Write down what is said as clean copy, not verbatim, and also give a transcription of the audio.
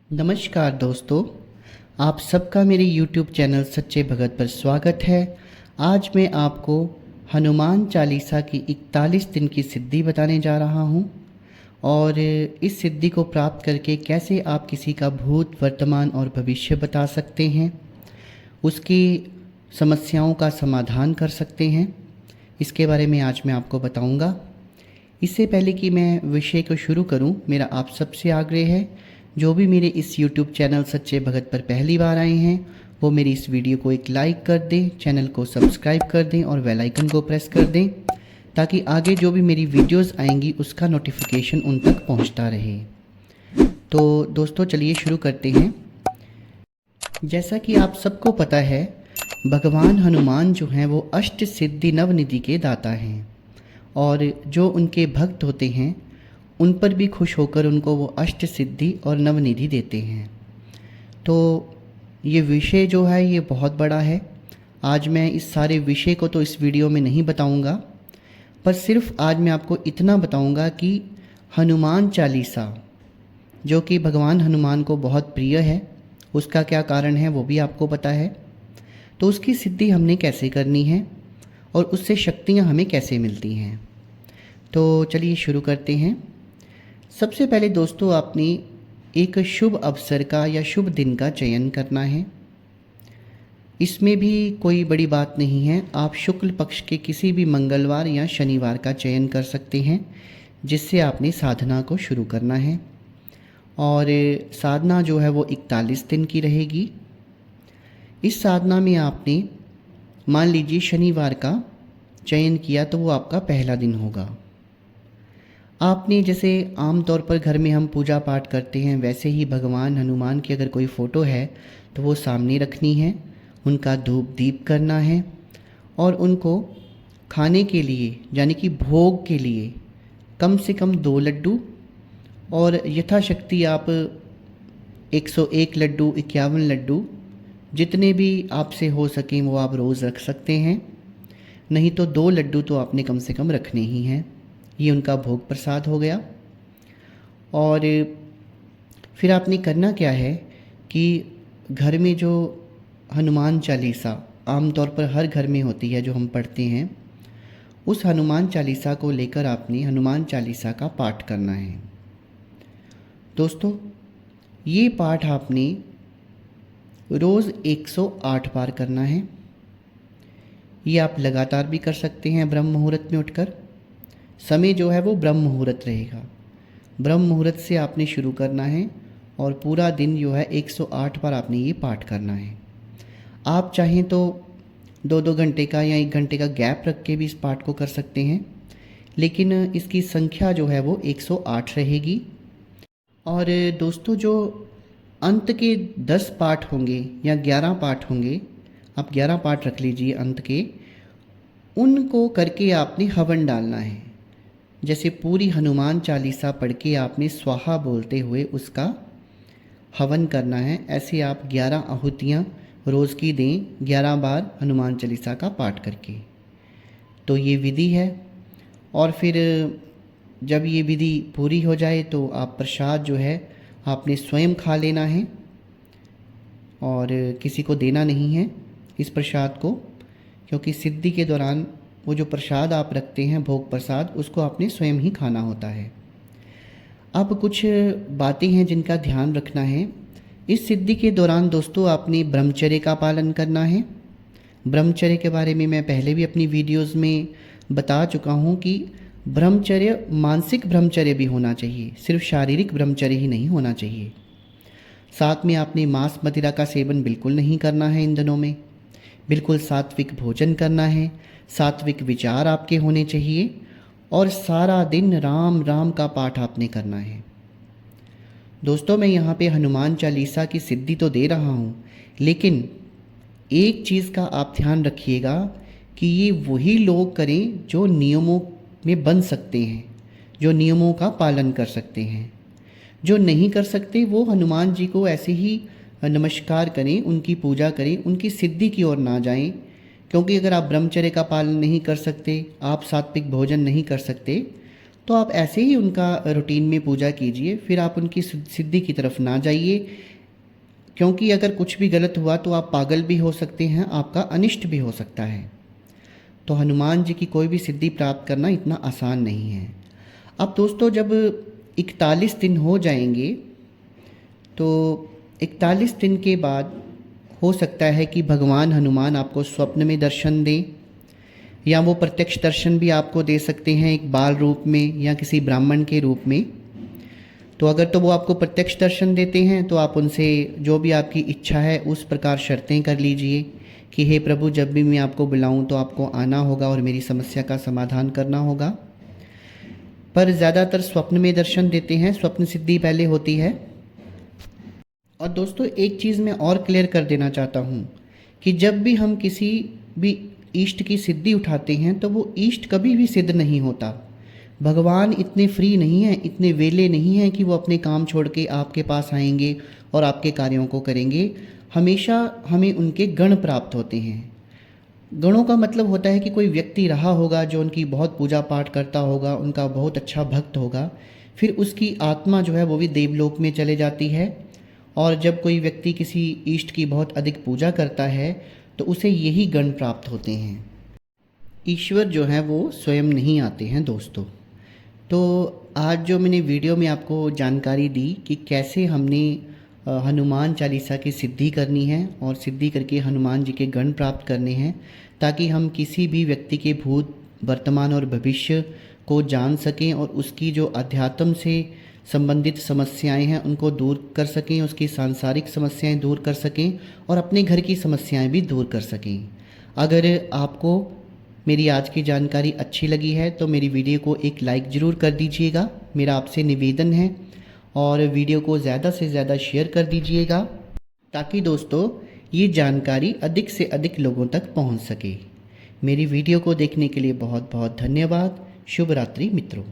नमस्कार दोस्तों, आप सबका मेरे YouTube चैनल सच्चे भगत पर स्वागत है। आज मैं आपको हनुमान चालीसा की 41 दिन की सिद्धि बताने जा रहा हूँ और इस सिद्धि को प्राप्त करके कैसे आप किसी का भूत, वर्तमान और भविष्य बता सकते हैं, उसकी समस्याओं का समाधान कर सकते हैं, इसके बारे में आज मैं आपको बताऊँगा। इससे पहले कि मैं विषय को शुरू करूं, मेरा आप सबसे आग्रह है, जो भी मेरे इस YouTube चैनल सच्चे भगत पर पहली बार आए हैं वो मेरी इस वीडियो को एक लाइक कर दें, चैनल को सब्सक्राइब कर दें और बेल आइकन को प्रेस कर दें ताकि आगे जो भी मेरी वीडियोस आएंगी उसका नोटिफिकेशन उन तक पहुंचता रहे। तो दोस्तों चलिए शुरू करते हैं। जैसा कि आप सबको पता है, भगवान हनुमान जो हैं वो अष्ट सिद्धि नवनिधि के दाता हैं और जो उनके भक्त होते हैं उन पर भी खुश होकर उनको वो अष्ट सिद्धि और नवनिधि देते हैं। तो ये विषय जो है ये बहुत बड़ा है। आज मैं इस सारे विषय को तो इस वीडियो में नहीं बताऊंगा, पर सिर्फ आज मैं आपको इतना बताऊंगा कि हनुमान चालीसा जो कि भगवान हनुमान को बहुत प्रिय है, उसका क्या कारण है वो भी आपको पता है। तो उसकी सिद्धि हमने कैसे करनी है और उससे शक्तियाँ हमें कैसे मिलती हैं। तो चलिए शुरू करते हैं। सबसे पहले दोस्तों आपने एक शुभ अवसर का या शुभ दिन का चयन करना है। इसमें भी कोई बड़ी बात नहीं है, आप शुक्ल पक्ष के किसी भी मंगलवार या शनिवार का चयन कर सकते हैं जिससे आपने साधना को शुरू करना है। और साधना जो है वो 41 दिन की रहेगी। इस साधना में आपने मान लीजिए शनिवार का चयन किया तो वो आपका पहला दिन होगा। आपने जैसे आम तौर पर घर में हम पूजा पाठ करते हैं वैसे ही भगवान हनुमान की अगर कोई फ़ोटो है तो वो सामने रखनी है, उनका धूप दीप करना है और उनको खाने के लिए यानी कि भोग के लिए कम से कम 2 लड्डू और यथाशक्ति आप 101 लड्डू, 51 लड्डू जितने भी आपसे हो सकें वो आप रोज़ रख सकते हैं। नहीं तो 2 लड्डू तो आपने कम से कम रखने ही हैं। ये उनका भोग प्रसाद हो गया। और फिर आपने करना क्या है कि घर में जो हनुमान चालीसा आमतौर पर हर घर में होती है जो हम पढ़ते हैं, उस हनुमान चालीसा को लेकर आपने हनुमान चालीसा का पाठ करना है। दोस्तों ये पाठ आपने रोज़ 108 बार करना है। ये आप लगातार भी कर सकते हैं ब्रह्म मुहूर्त में उठकर। समय जो है वो ब्रह्म मुहूर्त रहेगा। ब्रह्म मुहूर्त से आपने शुरू करना है और पूरा दिन जो है 108 बार आपने ये पाठ करना है। आप चाहें तो 2-2 घंटे का या 1 घंटे का गैप रख के भी इस पाठ को कर सकते हैं, लेकिन इसकी संख्या जो है वो 108 रहेगी। और दोस्तों जो अंत के 10 पाठ होंगे या 11 पाठ होंगे, आप 11 पाठ रख लीजिए अंत के, उनको करके आपने हवन डालना है। जैसे पूरी हनुमान चालीसा पढ़ के आपने स्वाहा बोलते हुए उसका हवन करना है। ऐसे आप 11 आहुतियाँ रोज़ की दें 11 बार हनुमान चालीसा का पाठ करके। तो ये विधि है। और फिर जब ये विधि पूरी हो जाए तो आप प्रसाद जो है आपने स्वयं खा लेना है और किसी को देना नहीं है इस प्रसाद को, क्योंकि सिद्धि के दौरान वो जो प्रसाद आप रखते हैं भोग प्रसाद, उसको आपने स्वयं ही खाना होता है। अब कुछ बातें हैं जिनका ध्यान रखना है। इस सिद्धि के दौरान दोस्तों आपने ब्रह्मचर्य का पालन करना है। ब्रह्मचर्य के बारे में मैं पहले भी अपनी वीडियोस में बता चुका हूँ कि ब्रह्मचर्य मानसिक ब्रह्मचर्य भी होना चाहिए, सिर्फ शारीरिक ब्रह्मचर्य ही नहीं होना चाहिए। साथ में आपने मांस मदिरा का सेवन बिल्कुल नहीं करना है इन दिनों में। बिल्कुल सात्विक भोजन करना है, सात्विक विचार आपके होने चाहिए और सारा दिन राम राम का पाठ आपने करना है। दोस्तों मैं यहाँ पे हनुमान चालीसा की सिद्धि तो दे रहा हूँ, लेकिन एक चीज़ का आप ध्यान रखिएगा कि ये वही लोग करें जो नियमों में बन सकते हैं, जो नियमों का पालन कर सकते हैं। जो नहीं कर सकते वो हनुमान जी को ऐसे ही नमस्कार करें, उनकी पूजा करें, उनकी सिद्धि की ओर ना जाएं। क्योंकि अगर आप ब्रह्मचर्य का पालन नहीं कर सकते, आप सात्विक भोजन नहीं कर सकते, तो आप ऐसे ही उनका रूटीन में पूजा कीजिए, फिर आप उनकी सिद्धि की तरफ ना जाइए, क्योंकि अगर कुछ भी गलत हुआ तो आप पागल भी हो सकते हैं, आपका अनिष्ट भी हो सकता है। तो हनुमान जी की कोई भी सिद्धि प्राप्त करना इतना आसान नहीं है। अब दोस्तों जब 41 दिन हो जाएंगे तो 41 दिन के बाद हो सकता है कि भगवान हनुमान आपको स्वप्न में दर्शन दें, या वो प्रत्यक्ष दर्शन भी आपको दे सकते हैं एक बाल रूप में या किसी ब्राह्मण के रूप में। तो अगर तो वो आपको प्रत्यक्ष दर्शन देते हैं तो आप उनसे जो भी आपकी इच्छा है उस प्रकार शर्तें कर लीजिए कि हे प्रभु, जब भी मैं आपको बुलाऊं तो आपको आना होगा और मेरी समस्या का समाधान करना होगा। पर ज़्यादातर स्वप्न में दर्शन देते हैं, स्वप्न सिद्धि पहले होती है। और दोस्तों एक चीज़ मैं और क्लियर कर देना चाहता हूँ कि जब भी हम किसी भी इष्ट की सिद्धि उठाते हैं तो वो इष्ट कभी भी सिद्ध नहीं होता। भगवान इतने फ्री नहीं हैं, इतने वेले नहीं हैं कि वो अपने काम छोड़ के आपके पास आएंगे और आपके कार्यों को करेंगे। हमेशा हमें उनके गण प्राप्त होते हैं। गणों का मतलब होता है कि कोई व्यक्ति रहा होगा जो उनकी बहुत पूजा पाठ करता होगा, उनका बहुत अच्छा भक्त होगा, फिर उसकी आत्मा जो है वो भी देवलोक में चले जाती है। और जब कोई व्यक्ति किसी इष्ट की बहुत अधिक पूजा करता है तो उसे यही गण प्राप्त होते हैं। ईश्वर जो है वो स्वयं नहीं आते हैं दोस्तों। तो आज जो मैंने वीडियो में आपको जानकारी दी कि कैसे हमने हनुमान चालीसा की सिद्धि करनी है और सिद्धि करके हनुमान जी के गण प्राप्त करने हैं, ताकि हम किसी भी व्यक्ति के भूत, वर्तमान और भविष्य को जान सकें और उसकी जो अध्यात्म से संबंधित समस्याएं हैं उनको दूर कर सकें, उसकी सांसारिक समस्याएं दूर कर सकें और अपने घर की समस्याएं भी दूर कर सकें। अगर आपको मेरी आज की जानकारी अच्छी लगी है तो मेरी वीडियो को एक लाइक ज़रूर कर दीजिएगा, मेरा आपसे निवेदन है। और वीडियो को ज़्यादा से ज़्यादा शेयर कर दीजिएगा ताकि दोस्तों ये जानकारी अधिक से अधिक लोगों तक पहुंच सके। मेरी वीडियो को देखने के लिए बहुत बहुत धन्यवाद। शुभ रात्रि मित्रों।